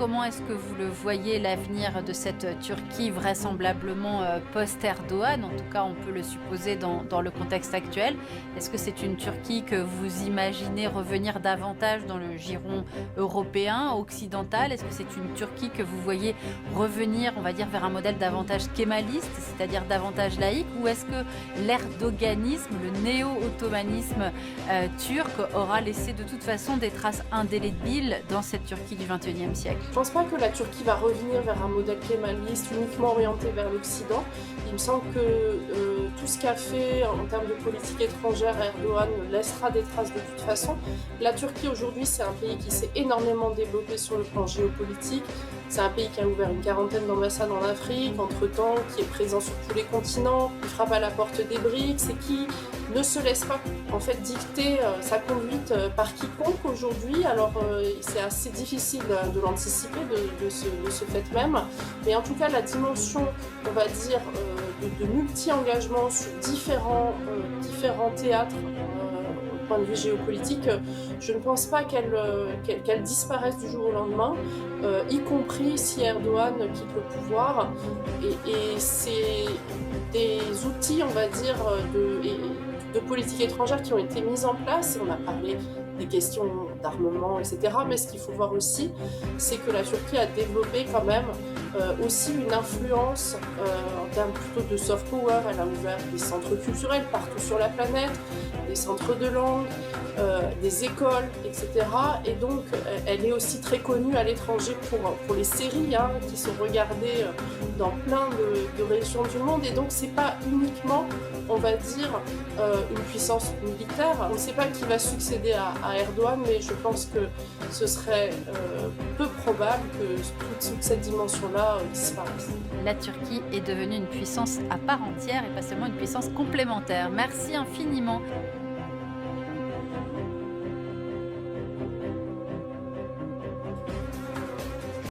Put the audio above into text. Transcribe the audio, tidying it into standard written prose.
comment est-ce que vous le voyez, l'avenir de cette Turquie vraisemblablement post-Erdogan? En tout cas, on peut le supposer dans le contexte actuel. Est-ce que c'est une Turquie que vous imaginez revenir davantage dans le giron européen, occidental? Est-ce que c'est une Turquie que vous voyez revenir, on va dire, vers un modèle davantage kémaliste, c'est-à-dire davantage laïque? Ou est-ce que l'erdoganisme, le néo-ottomanisme turc aura laissé de toute façon des traces indélébiles dans cette Turquie du XXIe siècle? Je ne pense pas que la Turquie va revenir vers un modèle kémaliste uniquement orienté vers l'Occident. Il me semble que tout ce qu'a fait en termes de politique étrangère Erdogan laissera des traces de toute façon. La Turquie aujourd'hui, c'est un pays qui s'est énormément développé sur le plan géopolitique. C'est un pays qui a ouvert une quarantaine d'ambassades en Afrique, entre-temps, qui est présent sur tous les continents, qui frappe à la porte des BRICS et qui ne se laisse pas en fait dicter sa conduite par quiconque aujourd'hui. Alors c'est assez difficile de l'anticiper de ce fait même, mais en tout cas la dimension, on va dire, de multi-engagement sur différents théâtres au point de vue géopolitique, je ne pense pas qu'elle disparaisse du jour au lendemain, y compris si Erdogan quitte le pouvoir. Et c'est des outils, on va dire, de politique étrangère qui ont été mises en place. On a parlé des questions d'armement, etc. Mais ce qu'il faut voir aussi, c'est que la Turquie a développé quand même aussi une influence en termes plutôt de soft power. Elle a ouvert des centres culturels partout sur la planète, des centres de langue, des écoles, etc. Et donc, elle est aussi très connue à l'étranger pour les séries qui sont regardées dans plein de régions du monde. Et donc, c'est pas uniquement, on va dire, une puissance militaire. On ne sait pas qui va succéder à Erdogan, mais je pense que ce serait peu probable que toute cette dimension-là disparaisse. La Turquie est devenue une puissance à part entière et pas seulement une puissance complémentaire. Merci infiniment.